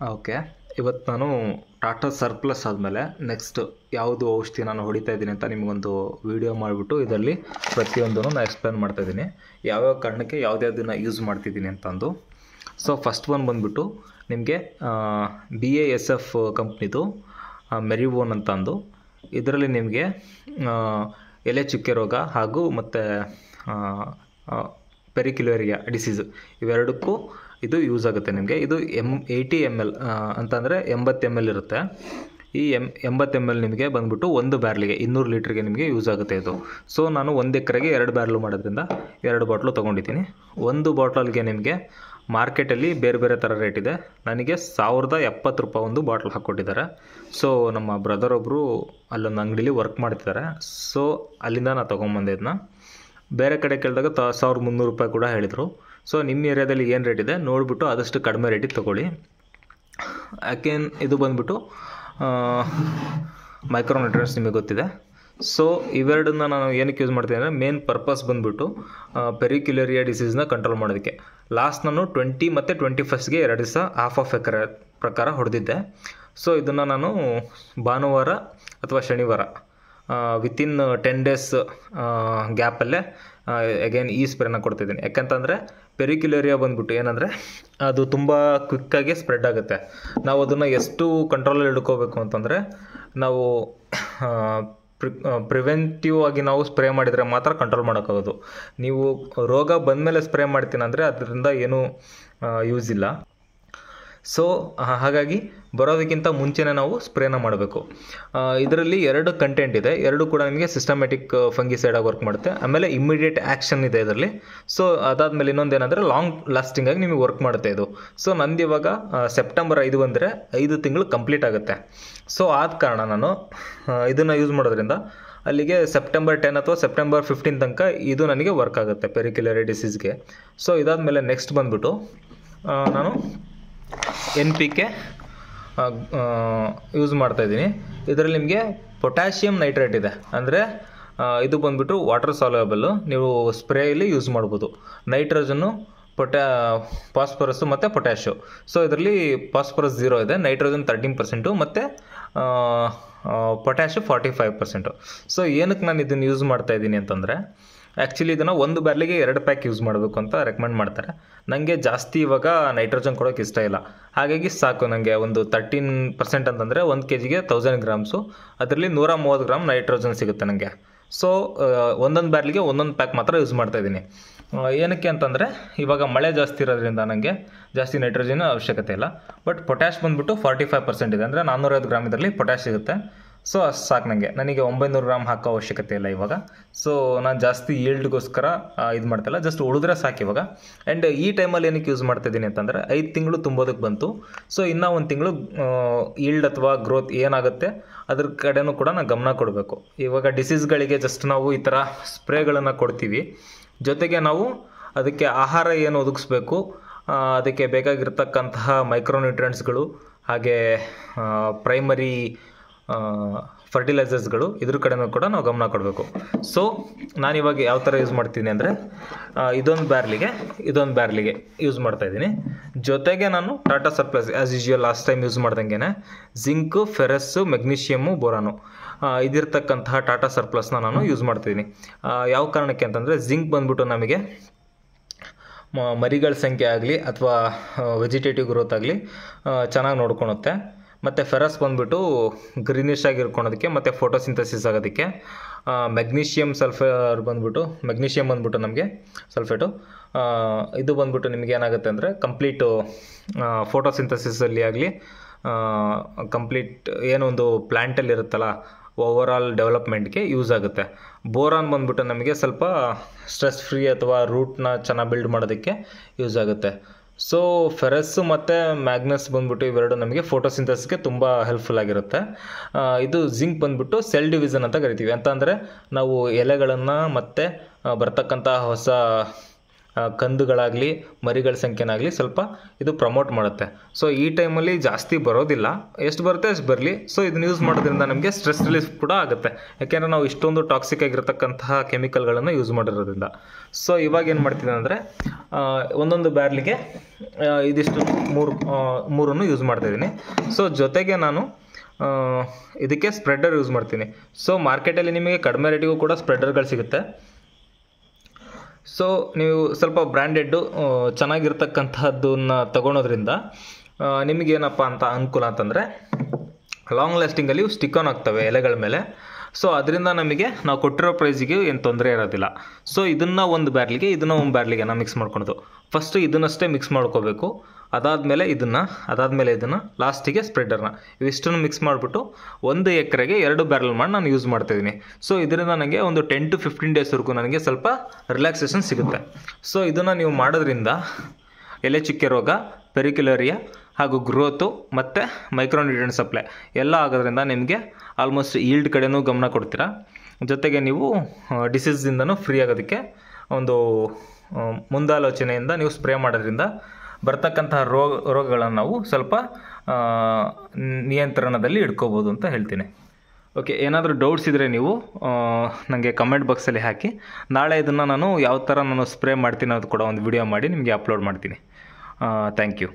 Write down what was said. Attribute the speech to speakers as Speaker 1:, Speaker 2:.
Speaker 1: Okay. ಇವತ್ತು ನಾನು Tata surplus ಆದಮೇಲೆ ನೆಕ್ಸ್ಟ್ ಯಾವುದು ಔಷಧಿ ನಾನು ಹೊಡಿತಾ ಇದ್ದೀನಿ ಅಂತ ನಿಮಗೊಂದು ವಿಡಿಯೋ ಮಾಡಿಬಿಟ್ಟು ಇದರಲ್ಲಿ ಪ್ರತಿಯೊಂದನ್ನು ನಾನು ಎಕ್ಸ್ಪ್ಲೇನ್ ಮಾಡ್ತಾಯಿದ್ದೀನಿ, ಯಾವ್ಯಾವ ಕಾರಣಕ್ಕೆ ಯಾವುದ್ಯಾವುದನ್ನು ಯೂಸ್ ಮಾಡ್ತಿದ್ದೀನಿ ಅಂತಂದು. ಸೊ ಫಸ್ಟ್ ಒನ್ ಬಂದುಬಿಟ್ಟು ನಿಮಗೆ BASF ಕಂಪ್ನಿದು ಮೆರಿವೋನ್ ಅಂತಂದು. ಇದರಲ್ಲಿ ನಿಮಗೆ ಎಲೆ ಚುಕ್ಕೆ ರೋಗ ಹಾಗೂ ಮತ್ತು ಪೆರಿಕ್ಯುಲೇರಿಯಾ ಡಿಸೀಸ್ ಇವೆರಡಕ್ಕೂ ಇದು ಯೂಸ್ ಆಗುತ್ತೆ ನಿಮಗೆ. ಇದು 80 ml ಅಂತಂದರೆ 80 ml ಇರುತ್ತೆ. ಈ 80 ml ನಿಮಗೆ ಬಂದ್ಬಿಟ್ಟು ಒಂದು ಬ್ಯಾರ್ಲಿಗೆ 200 ಲೀಟ್ರಿಗೆ ನಿಮಗೆ ಯೂಸ್ ಆಗುತ್ತೆ ಇದು. ಸೊ ನಾನು 1 ಎಕರೆಗೆ 2 ಬ್ಯಾರ್ಲು ಮಾಡೋದ್ರಿಂದ 2 ಬಾಟ್ಲು ತೊಗೊಂಡಿದ್ದೀನಿ. ಒಂದು ಬಾಟಲ್ಗೆ ನಿಮಗೆ ಮಾರ್ಕೆಟಲ್ಲಿ ಬೇರೆ ಬೇರೆ ಥರ ರೇಟ್ ಇದೆ. ನನಗೆ 1070 ರೂಪಾಯಿ ಒಂದು ಬಾಟ್ಲ್ ಹಾಕ್ಕೊಟ್ಟಿದ್ದಾರೆ. ಸೊ ನಮ್ಮ ಬ್ರದರ್ ಒಬ್ಬರು ಅಲ್ಲೊಂದು ಅಂಗಡೀಲಿ ವರ್ಕ್ ಮಾಡ್ತಿದ್ದಾರೆ. ಸೊ ಅಲ್ಲಿಂದ ನಾನು ತೊಗೊಂಬಂದೆ ಇದನ್ನ. ಬೇರೆ ಕಡೆ ಕೇಳಿದಾಗ 1300 ರೂಪಾಯಿ ಕೂಡ ಹೇಳಿದರು. ಸೊ ನಿಮ್ಮ ಏರಿಯಾದಲ್ಲಿ ಏನು ರೇಟ್ ಇದೆ ನೋಡಿಬಿಟ್ಟು ಆದಷ್ಟು ಕಡಿಮೆ ರೇಟಿಗೆ ತೊಗೊಳ್ಳಿ. ಯಾಕೆನ್ ಇದು ಬಂದುಬಿಟ್ಟು ಮೈಕ್ರೋನ್ಯೂಟ್ರಿಯೆಂಟ್ಸ್ ನಿಮಗೆ ಗೊತ್ತಿದೆ. ಸೊ ಇವೆರಡನ್ನ ನಾನು ಏನಕ್ಕೆ ಯೂಸ್ ಮಾಡ್ತೀನಿ ಅಂದರೆ ಮೇನ್ ಪರ್ಪಸ್ ಬಂದುಬಿಟ್ಟು ಪೆರಿಕ್ಯುಲೇರಿಯಾ ಡಿಸೀಸ್ನ ಕಂಟ್ರೋಲ್ ಮಾಡೋದಕ್ಕೆ. ಲಾಸ್ಟ್ ನಾನು 20 ಮತ್ತು 21ಗೆ 2 ದಿವಸ ಹಾಫ್ ಎಕರೆ ಪ್ರಕಾರ ಹೊಡೆದಿದ್ದೆ. ಸೊ ಇದನ್ನು ನಾನು ಭಾನುವಾರ ಅಥವಾ ಶನಿವಾರ ವಿತಿನ್ 10 ಡೇಸ್ ಗ್ಯಾಪಲ್ಲೇ ಅಗೇನ್ ಈ ಸ್ಪ್ರೇನ ಕೊಡ್ತಿದ್ದೀನಿ. ಯಾಕಂತಂದರೆ ಪೆರಿಕ್ಯುಲೇರಿಯಾ ಬಂದ್ಬಿಟ್ಟು ಏನಂದರೆ ಅದು ತುಂಬ ಕ್ವಿಕ್ಕಾಗಿ ಸ್ಪ್ರೆಡ್ ಆಗುತ್ತೆ. ನಾವು ಅದನ್ನು ಎಷ್ಟು ಕಂಟ್ರೋಲಲ್ಲಿ ಹಿಡ್ಕೋಬೇಕು ಅಂತಂದರೆ ನಾವು ಪ್ರಿವೆಂಟಿವ್ ಆಗಿ ನಾವು ಸ್ಪ್ರೇ ಮಾಡಿದರೆ ಮಾತ್ರ ಕಂಟ್ರೋಲ್ ಮಾಡೋಕ್ಕಾಗೋದು. ನೀವು ರೋಗ ಬಂದಮೇಲೆ ಸ್ಪ್ರೇ ಮಾಡ್ತೀನಿ ಅಂದರೆ ಅದರಿಂದ ಏನೂ ಯೂಸ್ ಇಲ್ಲ. ಸೊ ಹಾಗಾಗಿ ಬರೋದಕ್ಕಿಂತ ಮುಂಚೆನೇ ನಾವು ಸ್ಪ್ರೇನ ಮಾಡಬೇಕು. ಇದರಲ್ಲಿ 2 ಕಂಟೆಂಟ್ ಇದೆ. 2 ಕೂಡ ನಿಮಗೆ ಸಿಸ್ಟಮ್ಯಾಟಿಕ್ ಫಂಗಿಸೈಡಾಗಿ ವರ್ಕ್ ಮಾಡುತ್ತೆ. ಆಮೇಲೆ ಇಮ್ಮಿಡಿಯೇಟ್ ಆ್ಯಕ್ಷನ್ ಇದೆ ಇದರಲ್ಲಿ. ಸೊ ಅದಾದಮೇಲೆ ಇನ್ನೊಂದೇನೆಂದರೆ ಲಾಂಗ್ ಲಾಸ್ಟಿಂಗಾಗಿ ನಿಮಗೆ ವರ್ಕ್ ಮಾಡುತ್ತೆ ಇದು. ಸೊ ನಂದು ಇವಾಗ ಸೆಪ್ಟೆಂಬರ್ 5 ಬಂದರೆ 5 ತಿಂಗಳು ಕಂಪ್ಲೀಟ್ ಆಗುತ್ತೆ. ಸೊ ಆದ ಕಾರಣ ನಾನು ಇದನ್ನು ಯೂಸ್ ಮಾಡೋದ್ರಿಂದ ಅಲ್ಲಿಗೆ ಸೆಪ್ಟೆಂಬರ್ 10 ಅಥವಾ ಸೆಪ್ಟೆಂಬರ್ 15 ತನಕ ಇದು ನನಗೆ ವರ್ಕ್ ಆಗುತ್ತೆ ಪೆರಿಕ್ಯುಲೇರಿಯಾ ಡಿಸೀಸ್ಗೆ. ಸೊ ಇದಾದಮೇಲೆ ನೆಕ್ಸ್ಟ್ ಬಂದುಬಿಟ್ಟು ನಾನು NPK ಯೂಸ್ ಮಾಡ್ತಾಯಿದ್ದೀನಿ. ಇದರಲ್ಲಿ ನಿಮಗೆ ಪೊಟ್ಯಾಷಿಯಮ್ ನೈಟ್ರೇಟ್ ಇದೆ. ಅಂದರೆ ಇದು ಬಂದುಬಿಟ್ಟು ವಾಟರ್ ಸಾಲ್ಯುಬಲ್ಲು, ನೀವು ಸ್ಪ್ರೇಯಲ್ಲಿ ಯೂಸ್ ಮಾಡ್ಬೋದು. ನೈಟ್ರೋಜನ್ನು ಫಾಸ್ಫರಸ್ಸು ಮತ್ತು ಪೊಟ್ಯಾಶು. ಸೊ ಇದರಲ್ಲಿ ಫಾಸ್ಫರಸ್ 0 ಇದೆ, ನೈಟ್ರೋಜನ್ 13% ಮತ್ತು ಪೊಟ್ಯಾಶು 45%. ಸೊ ಏನಕ್ಕೆ ನಾನು ಇದನ್ನು ಯೂಸ್ ಮಾಡ್ತಾಯಿದ್ದೀನಿ ಅಂತಂದರೆ ಆ್ಯಕ್ಚುಲಿ ಇದನ್ನು ಒಂದು ಬ್ಯಾರ್ಲಿಗೆ 2 ಪ್ಯಾಕ್ ಯೂಸ್ ಮಾಡಬೇಕು ಅಂತ ರೆಕಮೆಂಡ್ ಮಾಡ್ತಾರೆ. ನನಗೆ ಜಾಸ್ತಿ ಇವಾಗ ನೈಟ್ರೋಜನ್ ಕೊಡೋಕ್ಕೆ ಇಷ್ಟ ಇಲ್ಲ. ಹಾಗಾಗಿ ಸಾಕು ನನಗೆ ಒಂದು 13% ಅಂತಂದರೆ 1 kgಗೆ 1000 ಗ್ರಾಮ್ಸು, ಅದರಲ್ಲಿ 130 ಗ್ರಾಮ್ ನೈಟ್ರೋಜನ್ ಸಿಗುತ್ತೆ ನನಗೆ. ಸೊ ಒಂದೊಂದು ಬ್ಯಾರ್ಲಿಗೆ ಒಂದೊಂದು ಪ್ಯಾಕ್ ಮಾತ್ರ ಯೂಸ್ ಮಾಡ್ತಾಯಿದ್ದೀನಿ. ಏನಕ್ಕೆ ಅಂತಂದರೆ ಇವಾಗ ಮಳೆ ಜಾಸ್ತಿ ಇರೋದ್ರಿಂದ ನನಗೆ ಜಾಸ್ತಿ ನೈಟ್ರೋಜನ್ ಅವಶ್ಯಕತೆ ಇಲ್ಲ. ಬಟ್ ಪೊಟ್ಯಾಶ್ ಬಂದುಬಿಟ್ಟು 45% ಇದೆ, ಅಂದರೆ 450 ಗ್ರಾಮ್ ಇದರಲ್ಲಿ ಪೊಟ್ಯಾಶ್ ಸಿಗುತ್ತೆ. ಸೊ ಅಷ್ಟು ಸಾಕು ನನಗೆ 900 ಗ್ರಾಮ್ ಹಾಕೋ ಅವಶ್ಯಕತೆ ಇಲ್ಲ ಇವಾಗ. ಸೊ ನಾನು ಜಾಸ್ತಿ ಈಲ್ಡ್ಗೋಸ್ಕರ ಇದು ಮಾಡ್ತಾಯಿಲ್ಲ, ಜಸ್ಟ್ ಉಳಿದ್ರೆ ಸಾಕು ಇವಾಗ. ಆ್ಯಂಡ್ ಈ ಟೈಮಲ್ಲಿ ಏನಕ್ಕೆ ಯೂಸ್ ಮಾಡ್ತಾಯಿದ್ದೀನಿ ಅಂತಂದರೆ 5 ತಿಂಗಳು ತುಂಬೋದಕ್ಕೆ ಬಂತು. ಸೊ ಇನ್ನೂ 1 ತಿಂಗಳು ಈಲ್ಡ್ ಅಥವಾ ಗ್ರೋತ್ ಏನಾಗುತ್ತೆ ಅದ್ರ ಕಡೆನೂ ಕೂಡ ನಾನು ಗಮನ ಕೊಡಬೇಕು. ಇವಾಗ ಡಿಸೀಸ್ಗಳಿಗೆ ಜಸ್ಟ್ ನಾವು ಈ ಥರ ಸ್ಪ್ರೇಗಳನ್ನು ಕೊಡ್ತೀವಿ, ಜೊತೆಗೆ ನಾವು ಅದಕ್ಕೆ ಆಹಾರ ಏನು ಒದಗಿಸ್ಬೇಕು, ಅದಕ್ಕೆ ಬೇಕಾಗಿರ್ತಕ್ಕಂತಹ ಮೈಕ್ರೋನ್ಯೂಟ್ರಿಯೆಂಟ್ಸ್ಗಳು ಹಾಗೆ ಪ್ರೈಮರಿ ಫರ್ಟಿಲೈಸರ್ಸ್ಗಳು ಇದ್ರ ಕಡೆನೂ ಕೂಡ ನಾವು ಗಮನ ಕೊಡಬೇಕು. ಸೊ ನಾನಿವಾಗ ಯಾವ ಥರ ಯೂಸ್ ಮಾಡ್ತೀನಿ ಅಂದರೆ ಇದೊಂದು ಬ್ಯಾರ್ಲಿಗೆ ಯೂಸ್ ಮಾಡ್ತಾಯಿದ್ದೀನಿ. ಜೊತೆಗೆ ನಾನು Tata surplus as usual last time use ಮಾಡ್ದಂಗೆ ಜಿಂಕು, ಫೆರಸ್ಸು, ಮೆಗ್ನೀಷಿಯಮ್ಮು, ಬೋರಾನು ಇದಿರ್ತಕ್ಕಂತಹ ಟಾಟಾ ಸರ್ಪ್ಲಸ್ನ ನಾನು ಯೂಸ್ ಮಾಡ್ತಿದ್ದೀನಿ. ಯಾವ ಕಾರಣಕ್ಕೆ ಅಂತಂದರೆ ಜಿಂಕ್ ಬಂದ್ಬಿಟ್ಟು ನಮಗೆ ಮರಿಗಳ ಸಂಖ್ಯೆ ಆಗಲಿ ಅಥವಾ ವೆಜಿಟೇಟಿವ್ ಗ್ರೋತ್ ಆಗಲಿ ಚೆನ್ನಾಗಿ ನೋಡ್ಕೊಳುತ್ತೆ. ಮತ್ತು ಫೆರಸ್ ಬಂದುಬಿಟ್ಟು ಗ್ರೀನಿಶ್ ಆಗಿರ್ಕೊಳೋದಕ್ಕೆ ಮತ್ತು ಫೋಟೋಸಿಂಥಸಿಸ್ ಆಗೋದಕ್ಕೆ. ಮೆಗ್ನೀಷಿಯಮ್ ಬಂದ್ಬಿಟ್ಟು ನಮಗೆ ಸಲ್ಫೇಟು ಇದು ಬಂದ್ಬಿಟ್ಟು ನಿಮಗೆ ಏನಾಗುತ್ತೆ ಅಂದರೆ ಕಂಪ್ಲೀಟು ಫೋಟೋಸಿಂಥಸಿಸಲ್ಲಿ ಆಗಲಿ ಕಂಪ್ಲೀಟ್ ಏನೊಂದು ಪ್ಲ್ಯಾಂಟಲ್ಲಿ ಇರುತ್ತಲ್ಲ ಓವರಾಲ್ ಡೆವಲಪ್ಮೆಂಟ್ಗೆ ಯೂಸ್ ಆಗುತ್ತೆ. ಬೋರಾನ್ ಬಂದ್ಬಿಟ್ಟು ನಮಗೆ ಸ್ವಲ್ಪ ಸ್ಟ್ರೆಸ್ ಫ್ರೀ ಅಥವಾ ರೂಟ್ನ ಚೆನ್ನಾಗಿ ಬಿಲ್ಡ್ ಮಾಡೋದಕ್ಕೆ ಯೂಸ್ ಆಗುತ್ತೆ. ಸೊ ಫೆರಸ್ಸು ಮತ್ತು ಮ್ಯಾಗ್ನಸ್ ಬಂದ್ಬಿಟ್ಟು ಇವೆರಡು ನಮಗೆ ಫೋಟೋಸಿಂಥಸಿಸ್ಗೆ ತುಂಬ ಹೆಲ್ಪ್ಫುಲ್ ಆಗಿರುತ್ತೆ. ಇದು ಜಿಂಕ್ ಬಂದ್ಬಿಟ್ಟು ಸೆಲ್ ಡಿವಿಷನ್ ಅಂತ ಕರಿತೀವಿ. ಅಂತ ಅಂದರೆ ನಾವು ಎಲೆಗಳನ್ನು ಮತ್ತು ಬರ್ತಕ್ಕಂಥ ಹೊಸ ಕಂದುಗಳಾಗಲಿ ಮರಿಗಳ ಸಂಖ್ಯೆನಾಗಲಿ ಸ್ವಲ್ಪ ಇದು ಪ್ರಮೋಟ್ ಮಾಡುತ್ತೆ. ಸೊ ಈ ಟೈಮಲ್ಲಿ ಜಾಸ್ತಿ ಬರೋದಿಲ್ಲ, ಎಷ್ಟು ಬರುತ್ತೆ ಅಷ್ಟು ಬರಲಿ. ಸೊ ಇದನ್ನ ಯೂಸ್ ಮಾಡೋದ್ರಿಂದ ನಮಗೆ ಸ್ಟ್ರೆಸ್ ರಿಲೀಫ್ ಕೂಡ ಆಗುತ್ತೆ, ಯಾಕೆಂದರೆ ನಾವು ಇಷ್ಟೊಂದು ಟಾಕ್ಸಿಕ್ ಆಗಿರ್ತಕ್ಕಂತಹ ಕೆಮಿಕಲ್ಗಳನ್ನು ಯೂಸ್ ಮಾಡಿರೋದ್ರಿಂದ. ಸೊ ಇವಾಗ ಏನು ಮಾಡ್ತೀನಿ ಅಂದರೆ ಒಂದೊಂದು ಬ್ಯಾರ್ಲಿಗೆ ಇದಿಷ್ಟು ಮೂರನ್ನು ಯೂಸ್ ಮಾಡ್ತಾಯಿದ್ದೀನಿ. ಸೊ ಜೊತೆಗೆ ನಾನು ಇದಕ್ಕೆ ಸ್ಪ್ರೆಡರ್ ಯೂಸ್ ಮಾಡ್ತೀನಿ. ಸೊ ಮಾರ್ಕೆಟಲ್ಲಿ ನಿಮಗೆ ಕಡಿಮೆ ರೇಟಿಗೂ ಕೂಡ ಸ್ಪ್ರೆಡರ್ಗಳು ಸಿಗುತ್ತೆ. ಸೊ ನೀವು ಸ್ವಲ್ಪ ಬ್ರ್ಯಾಂಡೆಡ್ಡು ಚೆನ್ನಾಗಿರ್ತಕ್ಕಂಥದ್ದನ್ನು ತಗೊಳೋದ್ರಿಂದ ನಿಮಗೇನಪ್ಪ ಅಂತ ಅನುಕೂಲ ಅಂತಂದರೆ ಲಾಂಗ್ ಲಾಸ್ಟಿಂಗಲ್ಲಿ ಸ್ಟಿಕ್ ಆನ್ ಆಗ್ತವೆ ಎಲೆಗಳ ಮೇಲೆ. ಸೊ ಅದರಿಂದ ನಮಗೆ ನಾವು ಕೊಟ್ಟಿರೋ ಪ್ರೈಸಿಗೆ ಏನು ತೊಂದರೆ ಇರೋದಿಲ್ಲ. ಸೊ ಇದನ್ನು ಒಂದು ಬ್ಯಾರ್ಲಿಗೆ ಒಂದು ಬ್ಯಾರ್ಲಿಗೆ ನಾವು ಮಿಕ್ಸ್ ಮಾಡ್ಕೊಳೋದು. ಫಸ್ಟು ಇದನ್ನಷ್ಟೇ ಮಿಕ್ಸ್ ಮಾಡ್ಕೋಬೇಕು, ಅದಾದಮೇಲೆ ಇದನ್ನು ಲಾಸ್ಟಿಗೆ ಸ್ಪ್ರೆಡರ್ನ ಇವಿಷ್ಟನ್ನು ಮಿಕ್ಸ್ ಮಾಡಿಬಿಟ್ಟು 1 ಎಕರೆಗೆ 2 ಬ್ಯಾರಲ್ ಮಾಡಿ ನಾನು ಯೂಸ್ ಮಾಡ್ತಾಯಿದ್ದೀನಿ. ಸೊ ಇದರಿಂದ ನನಗೆ ಒಂದು 10 to 15 ಡೇಸ್ವರೆಗೂ ನನಗೆ ಸ್ವಲ್ಪ ರಿಲ್ಯಾಕ್ಸೇಷನ್ ಸಿಗುತ್ತೆ. ಸೊ ಇದನ್ನು ನೀವು ಮಾಡೋದ್ರಿಂದ ಎಲೆ ಚುಕ್ಕೆ ರೋಗ, ಪೆರಿಕ್ಯುಲೇರಿಯಾ ಹಾಗೂ ಗ್ರೋತು ಮತ್ತು ಮೈಕ್ರೋನ್ಯೂಟ್ರಿಯೆಂಟ್ ಸಪ್ಲೈ ಎಲ್ಲ ಆಗೋದ್ರಿಂದ ನಿಮಗೆ ಆಲ್ಮೋಸ್ಟ್ ಈಲ್ಡ್ ಕಡೆನೂ ಗಮನ ಕೊಡ್ತೀರಾ. ಜೊತೆಗೆ ನೀವು ಡಿಸೀಸಿಂದನೂ ಫ್ರೀ ಆಗೋದಕ್ಕೆ ಒಂದು ಮುಂದಾಲೋಚನೆಯಿಂದ ನೀವು ಸ್ಪ್ರೇ ಮಾಡೋದ್ರಿಂದ ಬರ್ತಕ್ಕಂತಹ ರೋಗಗಳನ್ನು ನಾವು ಸ್ವಲ್ಪ ನಿಯಂತ್ರಣದಲ್ಲಿ ಇಟ್ಕೋಬೋದು ಅಂತ ಹೇಳ್ತೀನಿ. ಓಕೆ, ಏನಾದರೂ ಡೌಟ್ಸ್ ಇದ್ದರೆ ನೀವು ನನಗೆ ಕಮೆಂಟ್ ಬಾಕ್ಸಲ್ಲಿ ಹಾಕಿ. ನಾಳೆ ಇದನ್ನು ನಾನು ಯಾವ ಥರ ನಾನು ಸ್ಪ್ರೇ ಮಾಡ್ತೀನಿ ಅದು ಕೂಡ ಒಂದು ವಿಡಿಯೋ ಮಾಡಿ ನಿಮಗೆ ಅಪ್ಲೋಡ್ ಮಾಡ್ತೀನಿ. Thank you.